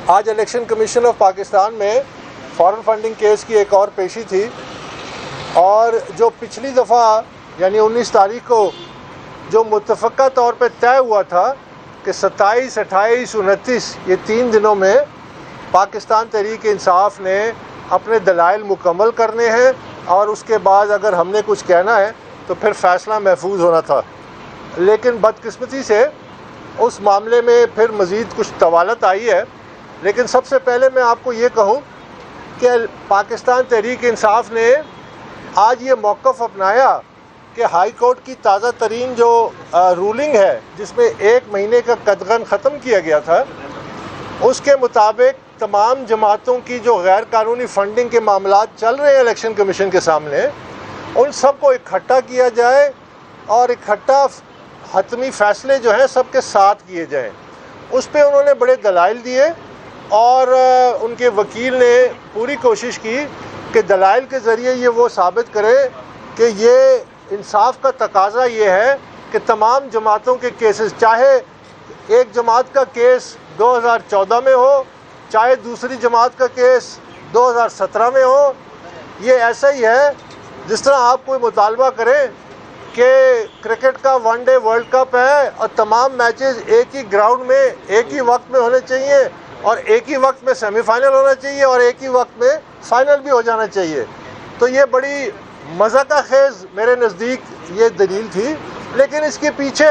آج election commission of Pakistan میں foreign funding case کی ایک اور پیشی تھی، اور جو پچھلی دفعہ یعنی 19 تاریخ کو جو متفقہ طور پہ طے ہوا تھا کہ 27، 28، 29 یہ 3 دنوں میں پاکستان تحریک انصاف نے اپنے دلائل مکمل کرنے ہیں، اور اس کے بعد اگر ہم نے کچھ کہنا ہے تو پھر فیصلہ محفوظ ہونا تھا. لیکن بدقسمتی سے اس معاملے میں پھر مزید کچھ طوالت آئی ہے. لیکن سب سے پہلے میں آپ کو یہ کہوں کہ پاکستان تحریک انصاف نے آج یہ موقف اپنایا کہ ہائی کورٹ کی تازہ ترین جو رولنگ ہے، جس میں 1 مہینے کا قدغن ختم کیا گیا تھا، اس کے مطابق تمام جماعتوں کی جو غیر قانونی فنڈنگ کے معاملات چل رہے ہیں الیکشن کمیشن کے سامنے، ان سب کو اکٹھا کیا جائے اور اکٹھا حتمی فیصلے جو ہیں سب کے ساتھ کیے جائیں. اس پہ انہوں نے بڑے دلائل دیے، اور ان کے وکیل نے پوری کوشش کی کہ دلائل کے ذریعے یہ وہ ثابت کرے کہ یہ انصاف کا تقاضا یہ ہے کہ تمام جماعتوں کے کیسز، چاہے ایک جماعت کا کیس 2014 میں ہو، چاہے دوسری جماعت کا کیس 2017 میں ہو، یہ ایسا ہی ہے جس طرح آپ کوئی مطالبہ کریں کہ کرکٹ کا 1 ڈے ورلڈ کپ ہے اور تمام میچز ایک ہی گراؤنڈ میں ایک ہی وقت میں ہونے چاہیے، اور ایک ہی وقت میں سیمی فائنل ہونا چاہیے، اور ایک ہی وقت میں فائنل بھی ہو جانا چاہیے. تو یہ بڑی مضحکہ خیز میرے نزدیک یہ دلیل تھی، لیکن اس کے پیچھے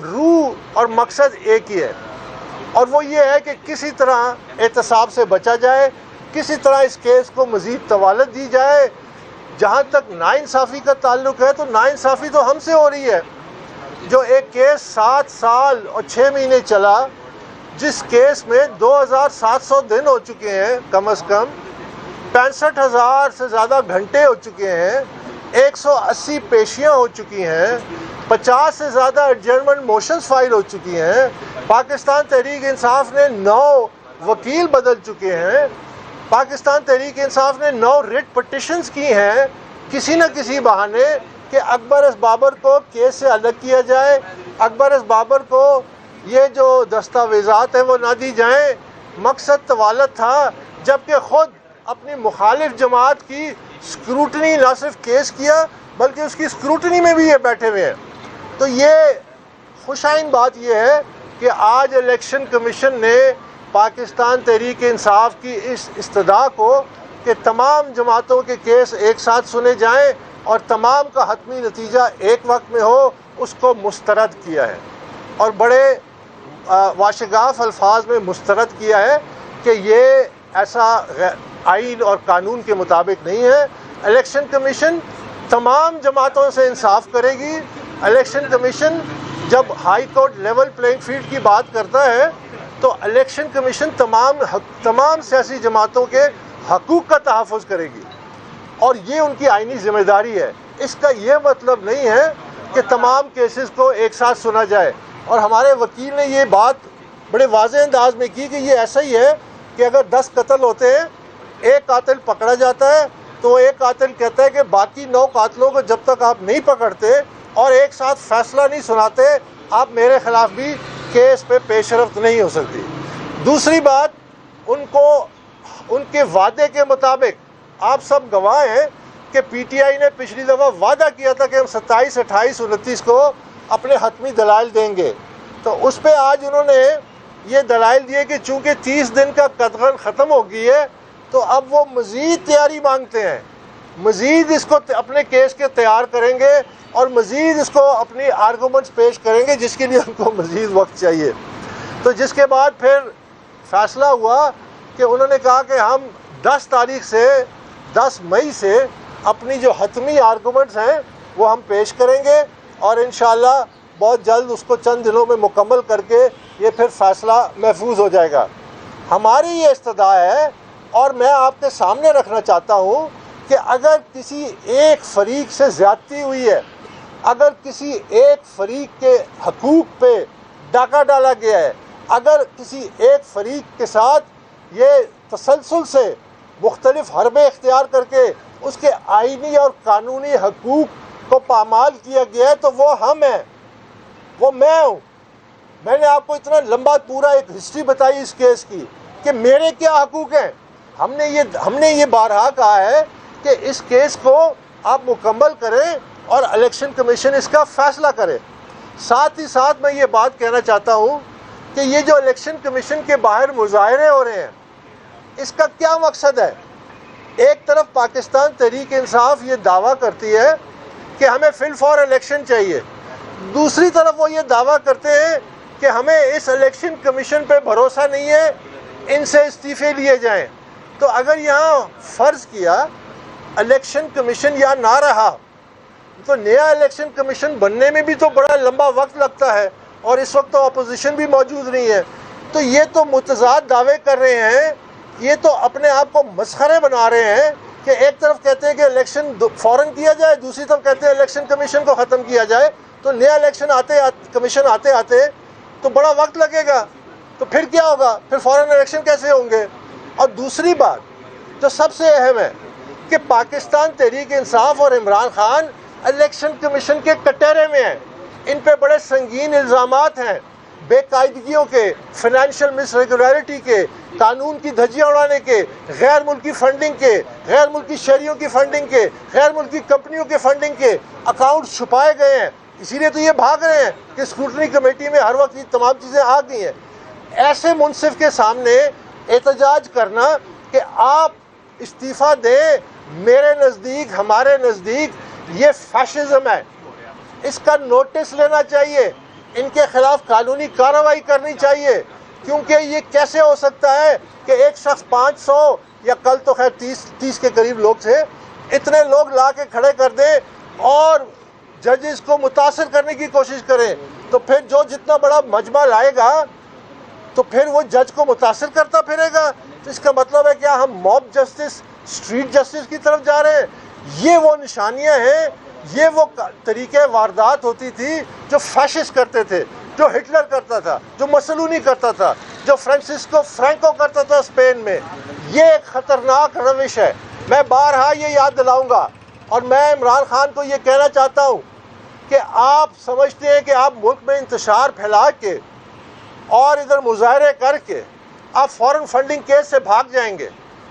روح اور مقصد ایک ہی ہے، اور وہ یہ ہے کہ کسی طرح احتساب سے بچا جائے، کسی طرح اس کیس کو مزید طوالت دی جائے. جہاں تک ناانصافی کا تعلق ہے تو ناانصافی تو ہم سے ہو رہی ہے. جو ایک کیس 7 سال اور 6 مہینے چلا، جس کیس میں 2700 دن ہو چکے ہیں، کم از کم 65,000 سے زیادہ گھنٹے ہو چکے ہیں، 180 پیشیاں ہو چکی ہیں، 50 سے زیادہ ایڈجرنمنٹ موشنز فائل ہو چکی ہیں، پاکستان تحریک انصاف نے 9 وکیل بدل چکے ہیں، پاکستان تحریک انصاف نے 9 ریٹ پٹیشنز کی ہیں کسی نہ کسی بہانے کہ اکبر اس بابر کو کیس سے الگ کیا جائے، اکبر اس بابر کو یہ جو دستاویزات ہیں وہ نہ دی جائیں. مقصد طوالت تھا، جبکہ خود اپنی مخالف جماعت کی اسکروٹنی نہ صرف کیس کیا بلکہ اس کی اسکروٹنی میں بھی یہ بیٹھے ہوئے ہیں. تو یہ خوشائن بات یہ ہے کہ آج الیکشن کمیشن نے پاکستان تحریک انصاف کی اس استدعا کو کہ تمام جماعتوں کے کیس ایک ساتھ سنے جائیں اور تمام کا حتمی نتیجہ ایک وقت میں ہو، اس کو مسترد کیا ہے، اور بڑے واشگاف الفاظ میں مسترد کیا ہے کہ یہ ایسا آئین اور قانون کے مطابق نہیں ہے. الیکشن کمیشن تمام جماعتوں سے انصاف کرے گی. الیکشن کمیشن جب high court level playing field کی بات کرتا ہے تو الیکشن کمیشن تمام سیاسی جماعتوں کے حقوق کا تحفظ کرے گی، اور یہ ان کی آئینی ذمہ داری ہے. اس کا یہ مطلب نہیں ہے کہ تمام کیسز کو ایک ساتھ سنا جائے. اور ہمارے وکیل نے یہ بات بڑے واضح انداز میں کی کہ یہ ایسا ہی ہے کہ اگر 10 قتل ہوتے ہیں، ایک قاتل پکڑا جاتا ہے تو ایک قاتل کہتا ہے کہ باقی 9 قاتلوں کو جب تک آپ نہیں پکڑتے اور ایک ساتھ فیصلہ نہیں سناتے، آپ میرے خلاف بھی کیس پہ پیش رفت نہیں ہو سکتی. دوسری بات، ان کے وعدے کے مطابق آپ سب گواہ ہیں کہ پی ٹی آئی نے پچھلی دفعہ وعدہ کیا تھا کہ ہم 27، 28، 29 کو اپنے حتمی دلائل دیں گے. تو اس پہ آج انہوں نے یہ دلائل دیے کہ چونکہ 30 دن کا قدغن ختم ہو گئی ہے تو اب وہ مزید تیاری مانگتے ہیں، مزید اس کو اپنے کیس کے تیار کریں گے اور مزید اس کو اپنی آرگومنٹس پیش کریں گے، جس کے لیے ان کو مزید وقت چاہیے. تو جس کے بعد پھر فیصلہ ہوا کہ انہوں نے کہا کہ ہم 10 تاریخ سے 10 مئی سے اپنی جو حتمی آرگومنٹس ہیں وہ ہم پیش کریں گے، اور انشاءاللہ بہت جلد اس کو چند دنوں میں مکمل کر کے یہ پھر فیصلہ محفوظ ہو جائے گا. ہماری یہ استدعا ہے، اور میں آپ کے سامنے رکھنا چاہتا ہوں کہ اگر کسی ایک فریق سے زیادتی ہوئی ہے، اگر کسی ایک فریق کے حقوق پہ ڈاکہ ڈالا گیا ہے، اگر کسی ایک فریق کے ساتھ یہ تسلسل سے مختلف حربے اختیار کر کے اس کے آئینی اور قانونی حقوق کو پامال کیا گیا ہے، تو وہ ہم ہیں، وہ میں ہوں. میں نے آپ کو اتنا لمبا پورا ایک ہسٹری بتائی اس کیس کی کہ میرے کیا حقوق ہیں. ہم نے یہ بارہا کہا ہے کہ اس کیس کو آپ مکمل کریں اور الیکشن کمیشن اس کا فیصلہ کرے. ساتھ ہی ساتھ میں یہ بات کہنا چاہتا ہوں کہ یہ جو الیکشن کمیشن کے باہر مظاہرے ہو رہے ہیں اس کا کیا مقصد ہے؟ ایک طرف پاکستان تحریک انصاف یہ دعویٰ کرتی ہے کہ ہمیں فی الفور الیکشن چاہیے، دوسری طرف وہ یہ دعویٰ کرتے ہیں کہ ہمیں اس الیکشن کمیشن پہ بھروسہ نہیں ہے، ان سے استعفے لیے جائیں. تو اگر یہاں فرض کیا الیکشن کمیشن یہاں نہ رہا تو نیا الیکشن کمیشن بننے میں بھی تو بڑا لمبا وقت لگتا ہے، اور اس وقت تو اپوزیشن بھی موجود نہیں ہے. تو یہ تو متضاد دعوے کر رہے ہیں، یہ تو اپنے آپ کو مسخرے بنا رہے ہیں کہ ایک طرف کہتے ہیں کہ الیکشن فوراً کیا جائے، دوسری طرف کہتے ہیں الیکشن کمیشن کو ختم کیا جائے. تو نیا الیکشن کمیشن آتے تو بڑا وقت لگے گا، تو پھر کیا ہوگا؟ پھر فوراً الیکشن کیسے ہوں گے؟ اور دوسری بات جو سب سے اہم ہے کہ پاکستان تحریک انصاف اور عمران خان الیکشن کمیشن کے کٹہرے میں ہیں. ان پہ بڑے سنگین الزامات ہیں، بے قاعدگیوں کے، فائنینشیل مس ریگولیرٹی کے، قانون کی دھجیاں اڑانے کے، غیر ملکی فنڈنگ کے، غیر ملکی شہریوں کی فنڈنگ کے، غیر ملکی کمپنیوں کے فنڈنگ کے. اکاؤنٹ چھپائے گئے ہیں، اسی لیے تو یہ بھاگ رہے ہیں کہ اسکروٹنی کمیٹی میں ہر وقت یہ تمام چیزیں آ گئی ہیں. ایسے منصف کے سامنے احتجاج کرنا کہ آپ استعفیٰ دیں، میرے نزدیک، ہمارے نزدیک یہ فیشزم ہے. اس کا نوٹس لینا چاہیے، ان کے خلاف قانونی کارروائی کرنی چاہیے. کیونکہ یہ کیسے ہو سکتا ہے کہ ایک شخص 500 یا کل تو خیر 30 کے قریب لوگ تھے، اتنے لوگ لا کے کھڑے کر دیں اور ججز کو متاثر کرنے کی کوشش کریں. تو پھر جو جتنا بڑا مجمع لائے گا تو پھر وہ جج کو متاثر کرتا پھرے گا. تو اس کا مطلب ہے کیا ہم موب جسٹس، اسٹریٹ جسٹس کی طرف جا رہے ہیں؟ یہ وہ نشانیاں ہیں، یہ وہ طریقے واردات ہوتی تھی جو فیشسٹ کرتے تھے، جو ہٹلر کرتا تھا، جو مسولینی کرتا تھا، جو فرانسسکو فرینکو کرتا تھا اسپین میں. یہ ایک خطرناک روش ہے. میں بارہا یہ یاد دلاؤں گا، اور میں عمران خان کو یہ کہنا چاہتا ہوں کہ آپ سمجھتے ہیں کہ آپ ملک میں انتشار پھیلا کے اور ادھر مظاہرے کر کے آپ فورن فنڈنگ کیس سے بھاگ جائیں گے،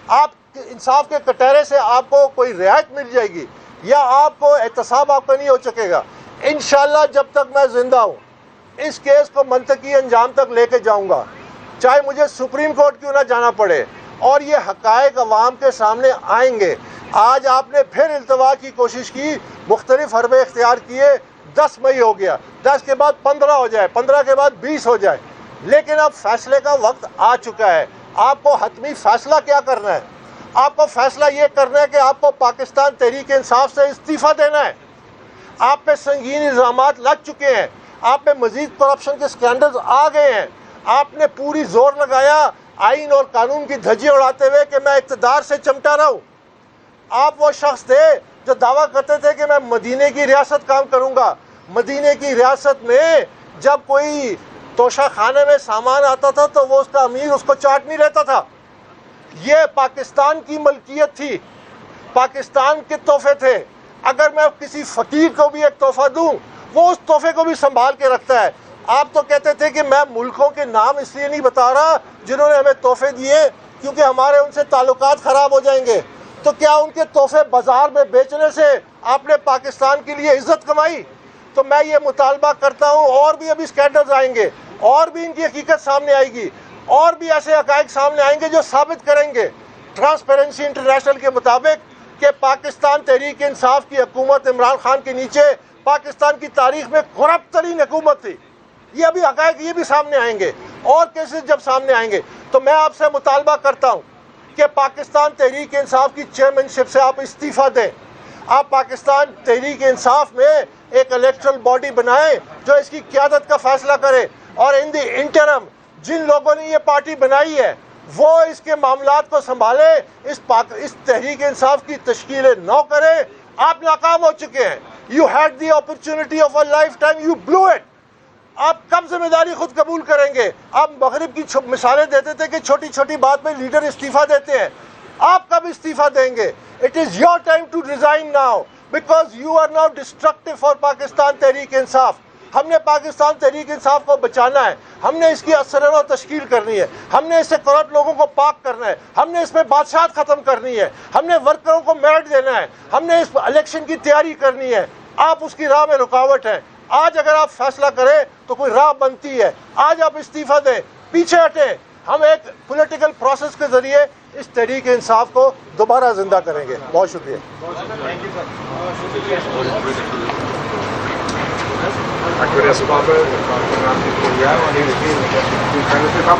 آپ انصاف کے کٹہرے سے آپ کو کوئی رعایت مل جائے گی، یا آپ کو احتساب آپ کا نہیں ہو سکے گا. انشاءاللہ جب تک میں زندہ ہوں اس کیس کو منطقی انجام تک لے کے جاؤں گا، چاہے مجھے سپریم کورٹ کیوں نہ جانا پڑے، اور یہ حقائق عوام کے سامنے آئیں گے. آج آپ نے پھر التوا کی کوشش کی، مختلف حربے اختیار کیے. 10 مئی ہو گیا، 10 کے بعد 15 ہو جائے، 15 کے بعد 20 ہو جائے، لیکن اب فیصلے کا وقت آ چکا ہے. آپ کو حتمی فیصلہ کیا کرنا ہے؟ آپ کو فیصلہ یہ کرنا ہے کہ آپ کو پاکستان تحریک انصاف سے استعفیٰ دینا ہے. آپ پہ سنگین الزامات لگ چکے ہیں، آپ پہ مزید کرپشن کے سکینڈلز آ گئے ہیں. آپ نے پوری زور لگایا آئین اور قانون کی دھجی اڑاتے ہوئے کہ میں اقتدار سے چمٹا رہا ہوں. آپ وہ شخص تھے جو دعویٰ کرتے تھے کہ میں مدینے کی ریاست کام کروں گا. مدینے کی ریاست میں جب کوئی توشہ خانے میں سامان آتا تھا تو وہ اس کا امیر اس کو چاٹ نہیں لیتا تھا. یہ پاکستان کی ملکیت تھی، پاکستان کے تحفے تھے. اگر میں کسی فقیر کو بھی ایک تحفہ دوں وہ اس تحفے کو بھی سنبھال کے رکھتا ہے. آپ تو کہتے تھے کہ میں ملکوں کے نام اس لیے نہیں بتا رہا جنہوں نے ہمیں تحفے دیے کیونکہ ہمارے ان سے تعلقات خراب ہو جائیں گے. تو کیا ان کے تحفے بازار میں بیچنے سے آپ نے پاکستان کے لیے عزت کمائی؟ تو میں یہ مطالبہ کرتا ہوں، اور بھی ابھی اسکینڈلز آئیں گے، اور بھی ان کی حقیقت سامنے آئے گی، اور بھی ایسے حقائق سامنے آئیں گے جو ثابت کریں گے ٹرانسپیرنسی انٹرنیشنل کے مطابق کہ پاکستان تحریک انصاف کی حکومت عمران خان کے نیچے پاکستان کی تاریخ میں کرپٹ ترین حکومت تھی. یہ ابھی حقائق یہ بھی سامنے آئیں گے، اور کیسز جب سامنے آئیں گے. تو میں آپ سے مطالبہ کرتا ہوں کہ پاکستان تحریک انصاف کی چیئرمین شپ سے آپ استعفیٰ دیں. آپ پاکستان تحریک انصاف میں ایک الیکٹرل باڈی بنائیں جو اس کی قیادت کا فیصلہ کرے، اور ان دی انٹرم جن لوگوں نے یہ پارٹی بنائی ہے وہ اس کے معاملات کو سنبھالے، اس تحریک انصاف کی تشکیل نو کرے. آپ ناکام ہو چکے ہیں. You had the opportunity of a lifetime, you blew it. آپ کب ذمہ داری خود قبول کریں گے؟ آپ مغرب کی مثالیں دیتے تھے کہ چھوٹی چھوٹی بات میں لیڈر استعفیٰ دیتے ہیں. آپ کب استعفیٰ دیں گے؟ It is your time to resign now because you are now destructive for Pakistan Tehreek Insaf. ہم نے پاکستان تحریک انصاف کو بچانا ہے، ہم نے اس کی اثر و تشکیل کرنی ہے، ہم نے اس سے کرپٹ لوگوں کو پاک کرنا ہے، ہم نے اس میں بادشاہت ختم کرنی ہے، ہم نے ورکروں کو میرٹ دینا ہے، ہم نے اس الیکشن کی تیاری کرنی ہے۔ آپ اس کی راہ میں رکاوٹ ہیں۔ آج اگر آپ فیصلہ کریں تو کوئی راہ بنتی ہے، آج آپ استعفیٰ دیں، پیچھے ہٹیں، ہم ایک پولیٹیکل پروسیس کے ذریعے اس تحریک انصاف کو دوبارہ زندہ کریں گے۔ بہت شکریہ۔ Acuerdas, Papa,